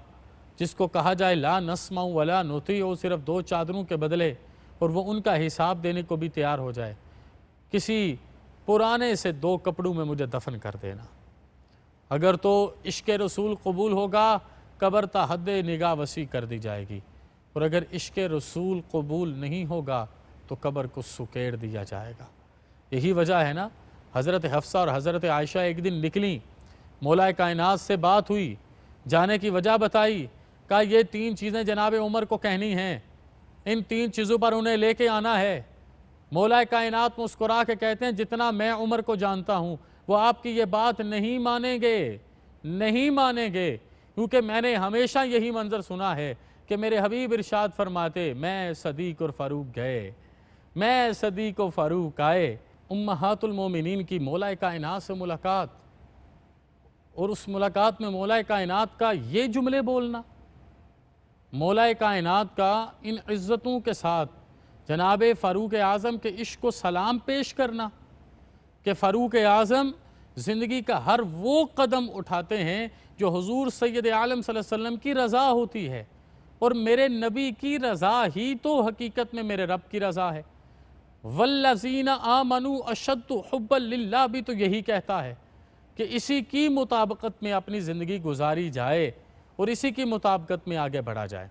جس کو کہا جائے لا نسمع ولا نطیع، صرف 2 چادروں کے بدلے اور وہ ان کا حساب دینے کو بھی تیار ہو جائے، کسی پرانے سے 2 کپڑوں میں مجھے دفن کر دینا، اگر تو عشق رسول قبول ہوگا قبر تا حد نگاہ وسیع کر دی جائے گی، اور اگر عشق رسول قبول نہیں ہوگا تو قبر کو سکیڑ دیا جائے گا۔ یہی وجہ ہے نا، حضرت حفصہ اور حضرت عائشہ ایک دن نکلیں، مولا کائنات سے بات ہوئی، جانے کی وجہ بتائی، کہا یہ 3 چیزیں جناب عمر کو کہنی ہیں، ان 3 چیزوں پر انہیں لے کے آنا ہے۔ مولا کائنات مسکرا کے کہتے ہیں جتنا میں عمر کو جانتا ہوں وہ آپ کی یہ بات نہیں مانیں گے، نہیں مانیں گے، کیونکہ میں نے ہمیشہ یہی منظر سنا ہے کہ میرے حبیب ارشاد فرماتے میں صدیق اور فاروق گئے، میں صدیق و فاروق آئے۔ امہات المومنین کی مولا کائنات سے ملاقات، اور اس ملاقات میں مولا کائنات کا یہ جملے بولنا، مولا کائنات کا ان عزتوں کے ساتھ جناب فاروق اعظم کے عشق کو سلام پیش کرنا کہ فاروق اعظم زندگی کا ہر وہ قدم اٹھاتے ہیں جو حضور سید عالم صلی اللہ علیہ وسلم کی رضا ہوتی ہے، اور میرے نبی کی رضا ہی تو حقیقت میں میرے رب کی رضا ہے۔ والذین آمنوا اشد حبا للہ بھی تو یہی کہتا ہے کہ اسی کی مطابقت میں اپنی زندگی گزاری جائے اور اسی کی مطابقت میں آگے بڑھا جائے۔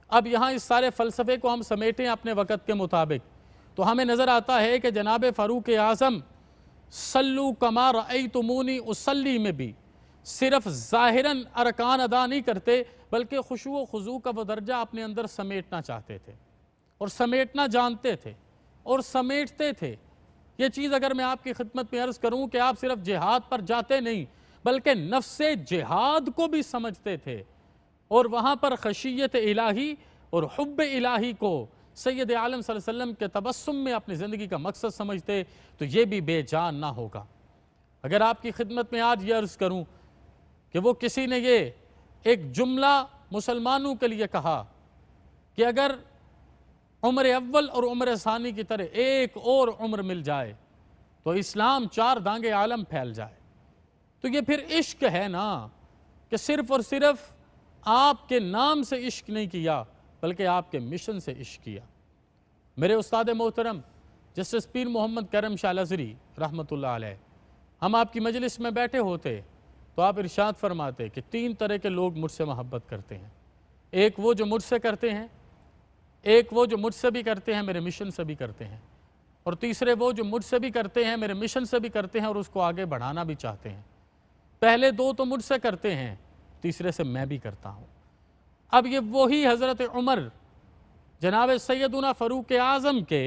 اب یہاں اس سارے فلسفے کو ہم سمیٹیں اپنے وقت کے مطابق تو ہمیں نظر آتا ہے کہ جناب فاروق اعظم صلو کما رأیتمونی اصلی میں بھی صرف ظاہراً ارکان ادا نہیں کرتے بلکہ خشوع و خضوع کا وہ درجہ اپنے اندر سمیٹنا چاہتے تھے اور سمیٹنا جانتے تھے اور سمیٹتے تھے۔ یہ چیز اگر میں آپ کی خدمت میں عرض کروں کہ آپ صرف جہاد پر جاتے نہیں بلکہ نفس جہاد کو بھی سمجھتے تھے، اور وہاں پر خشیت الہی اور حب الہی کو سید عالم صلی اللہ علیہ وسلم کے تبسم میں اپنی زندگی کا مقصد سمجھتے، تو یہ بھی بے جان نہ ہوگا۔ اگر آپ کی خدمت میں آج یہ عرض کروں کہ وہ کسی نے یہ ایک جملہ مسلمانوں کے لیے کہا کہ اگر عمر اول اور عمر ثانی کی طرح ایک اور عمر مل جائے تو اسلام 4 دانگے عالم پھیل جائے، تو یہ پھر عشق ہے نا، کہ صرف اور صرف آپ کے نام سے عشق نہیں کیا بلکہ آپ کے مشن سے عشق کیا۔ میرے استاد محترم جسٹس پیر محمد کرم شاہ الازہری رحمۃ اللہ علیہ، ہم آپ کی مجلس میں بیٹھے ہوتے تو آپ ارشاد فرماتے کہ 3 طرح کے لوگ مجھ سے محبت کرتے ہیں، ایک وہ جو مجھ سے کرتے ہیں، ایک وہ جو مجھ سے بھی کرتے ہیں میرے مشن سے بھی کرتے ہیں، اور تیسرے وہ جو مجھ سے بھی کرتے ہیں میرے مشن سے بھی کرتے ہیں اور اس کو آگے بڑھانا بھی چاہتے ہیں۔ پہلے 2 تو مجھ سے کرتے ہیں، تیسرے سے میں بھی کرتا ہوں۔ اب یہ وہی حضرت عمر جناب سیدنا فاروق اعظم کے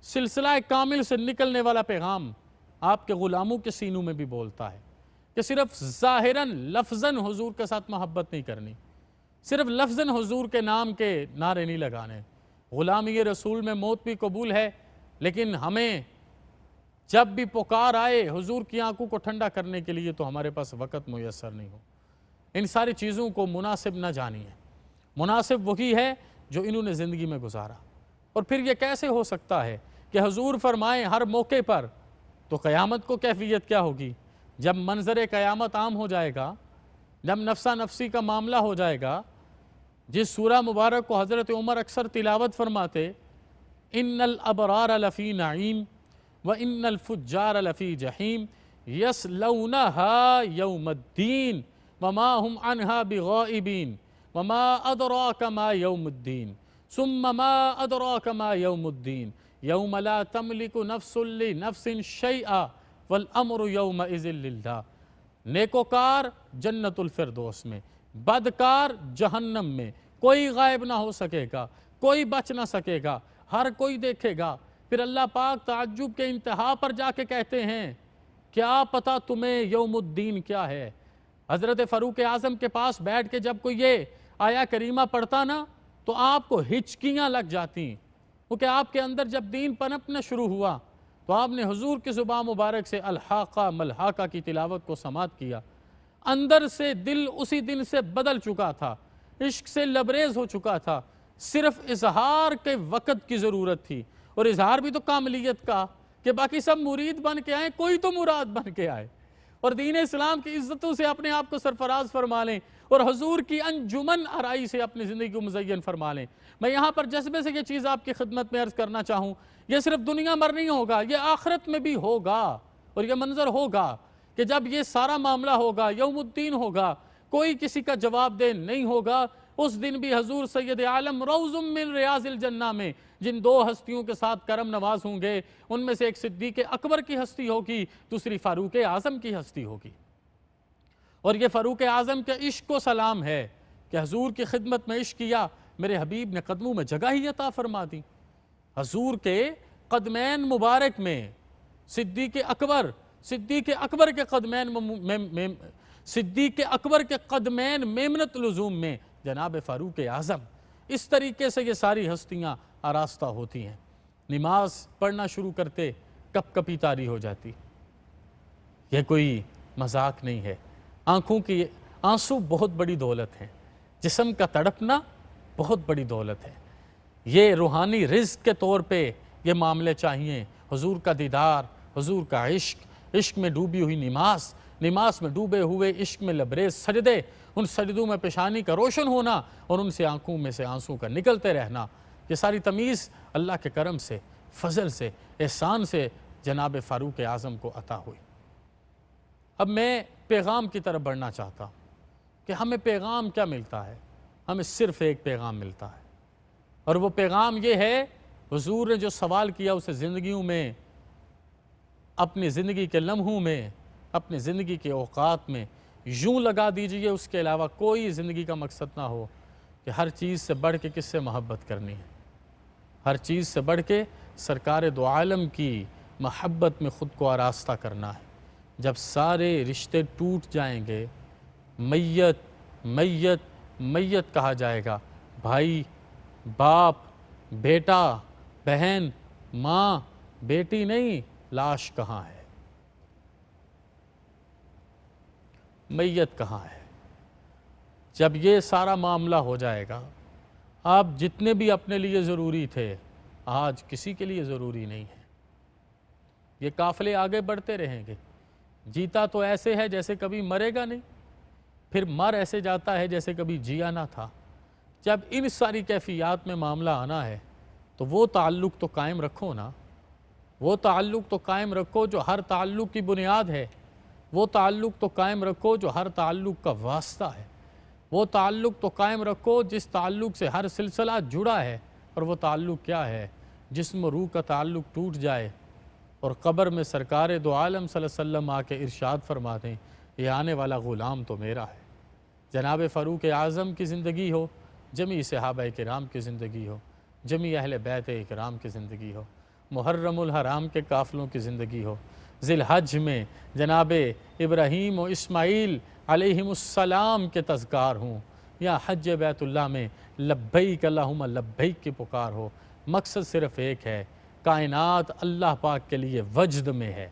سلسلہ کامل سے نکلنے والا پیغام آپ کے غلاموں کے سینوں میں بھی بولتا ہے کہ صرف ظاہراً لفظاً حضور کے ساتھ محبت نہیں کرنی، صرف لفظاً حضور کے نام کے نعرے نہیں لگانے، غلامی رسول میں موت بھی قبول ہے، لیکن ہمیں جب بھی پکار آئے حضور کی آنکھوں کو ٹھنڈا کرنے کے لیے تو ہمارے پاس وقت میسر نہیں ہو۔ ان ساری چیزوں کو مناسب نہ جانیے، مناسب وہی ہے جو انہوں نے زندگی میں گزارا۔ اور پھر یہ کیسے ہو سکتا ہے کہ حضور فرمائیں ہر موقع پر، تو قیامت کو کیفیت کیا ہوگی جب منظر قیامت عام ہو جائے گا، جب نفسا نفسی کا معاملہ ہو جائے گا، جس سورہ مبارک کو حضرت عمر اکثر تلاوت فرماتے، ان الابرار لفی نعیم وان الفجار لفی جحیم یصلونها یوم الدین وما هم عنها بغائبین وما ادراک ما یوم الدین ثم ما ادراک ما یوم الدین یوم لا تملک نفس لنفس شیئا والامر یومئذ للہ۔ نیکوکار جنت الفردوس میں، بدکار جہنم میں، کوئی غائب نہ ہو سکے گا، کوئی بچ نہ سکے گا، ہر کوئی دیکھے گا۔ پھر اللہ پاک تعجب کے انتہا پر جا کے کہتے ہیں کیا پتا تمہیں یوم الدین کیا ہے۔ حضرت فاروق اعظم کے پاس بیٹھ کے جب کوئی یہ آیا کریمہ پڑھتا نا تو آپ کو ہچکیاں لگ جاتی، کیونکہ آپ کے اندر جب دین پنپنا شروع ہوا تو آپ نے حضور کی زبان مبارک سے الحاقہ ملحاقہ کی تلاوت کو سماعت کیا، اندر سے دل اسی دن سے بدل چکا تھا، عشق سے لبریز ہو چکا تھا، صرف اظہار کے وقت کی ضرورت تھی، اور اظہار بھی تو کاملیت کا کہ باقی سب مرید بن کے آئیں، کوئی تو مراد بن کے آئے اور دین اسلام کی عزتوں سے اپنے آپ کو سرفراز فرما لیں اور حضور کی انجمن آرائی سے اپنی زندگی کو مزین فرما لیں۔ میں یہاں پر جذبے سے یہ چیز آپ کی خدمت میں عرض کرنا چاہوں، یہ صرف دنیا مر نہیں ہوگا، یہ آخرت میں بھی ہوگا، اور یہ منظر ہوگا کہ جب یہ سارا معاملہ ہوگا، یوم الدین ہوگا، کوئی کسی کا جواب دہ نہیں ہوگا، اس دن بھی حضور سید عالم روض من ریاض الجنہ میں جن 2 ہستیوں کے ساتھ کرم نواز ہوں گے، ان میں سے ایک صدیق اکبر کی ہستی ہوگی، دوسری فاروق اعظم کی ہستی ہوگی۔ اور یہ فاروق اعظم کے عشق کو سلام ہے کہ حضور کی خدمت میں عشق کیا، میرے حبیب نے قدموں میں جگہ ہی عطا فرما دی۔ حضور کے قدمین مبارک میں صدیق اکبر کے قدمین میمنت لزوم میں جناب فاروق اعظم، اس طریقے سے یہ ساری ہستیاں آراستہ ہوتی ہیں۔ نماز پڑھنا شروع کرتے کپ کپی طاری ہو جاتی، یہ کوئی مذاق نہیں ہے۔ آنکھوں کی آنسو بہت بڑی دولت ہے، جسم کا تڑپنا بہت بڑی دولت ہے، یہ روحانی رزق کے طور پہ یہ معاملے چاہیے۔ حضور کا دیدار، حضور کا عشق، عشق میں ڈوبی ہوئی نماز میں ڈوبے ہوئے عشق میں لبریز سجدے، ان سجدوں میں پیشانی کا روشن ہونا اور ان سے آنکھوں میں سے آنسوں کا نکلتے رہنا، یہ ساری تمیز اللہ کے کرم سے، فضل سے، احسان سے جناب فاروق اعظم کو عطا ہوئی۔ اب میں پیغام کی طرف بڑھنا چاہتا ہوں کہ ہمیں پیغام کیا ملتا ہے؟ ہمیں صرف ایک پیغام ملتا ہے، اور وہ پیغام یہ ہے، حضور نے جو سوال کیا اسے زندگیوں میں، اپنی زندگی کے لمحوں میں، اپنی زندگی کے اوقات میں یوں لگا دیجئے، اس کے علاوہ کوئی زندگی کا مقصد نہ ہو کہ ہر چیز سے بڑھ کے کس سے محبت کرنی ہے، ہر چیز سے بڑھ کے سرکار دو عالم کی محبت میں خود کو آراستہ کرنا ہے۔ جب سارے رشتے ٹوٹ جائیں گے، میت میت میت کہا جائے گا، بھائی، باپ، بیٹا، بہن، ماں، بیٹی نہیں، لاش کہاں ہے؟ میت کہاں ہے؟ جب یہ سارا معاملہ ہو جائے گا، آپ جتنے بھی اپنے لیے ضروری تھے آج کسی کے لیے ضروری نہیں ہے۔ یہ قافلے آگے بڑھتے رہیں گے۔ جیتا تو ایسے ہے جیسے کبھی مرے گا نہیں، پھر مر ایسے جاتا ہے جیسے کبھی جیا نہ تھا۔ جب ان ساری کیفیات میں معاملہ آنا ہے تو وہ تعلق تو قائم رکھو نا، وہ تعلق تو قائم رکھو جو ہر تعلق کی بنیاد ہے، وہ تعلق تو قائم رکھو جو ہر تعلق کا واسطہ ہے، وہ تعلق تو قائم رکھو جس تعلق سے ہر سلسلہ جڑا ہے۔ اور وہ تعلق کیا ہے؟ جسم و روح کا تعلق ٹوٹ جائے اور قبر میں سرکار دو عالم صلی اللہ علیہ وسلم آ کے ارشاد فرما دیں یہ آنے والا غلام تو میرا ہے۔ جناب فاروق اعظم کی زندگی ہو، جمیع صحابہ کرام کی زندگی ہو، جمیع اہل بیت کرام کی زندگی ہو، محرم الحرام کے قافلوں کی زندگی ہو، ذی الحج میں جناب ابراہیم و اسماعیل علیہم السلام کے تذکار ہوں، یا حج بیت اللہ میں لبیک اللہم لبیک کی پکار ہو۔ مقصد صرف ایک ہے، کائنات اللہ پاک کے لیے وجد میں ہے،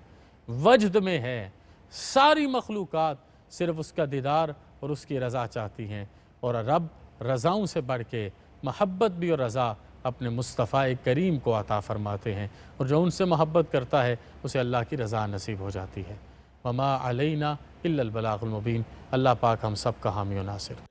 وجد میں ہے۔ ساری مخلوقات صرف اس کا دیدار اور اس کی رضا چاہتی ہیں، اور رب رضاؤں سے بڑھ کے محبت بھی اور رضا اپنے مصطفیٰ کریم کو عطا فرماتے ہیں، اور جو ان سے محبت کرتا ہے اسے اللہ کی رضا نصیب ہو جاتی ہے۔ وما علینا الا البلاغ المبین۔ اللہ پاک ہم سب کا حامی و ناصر۔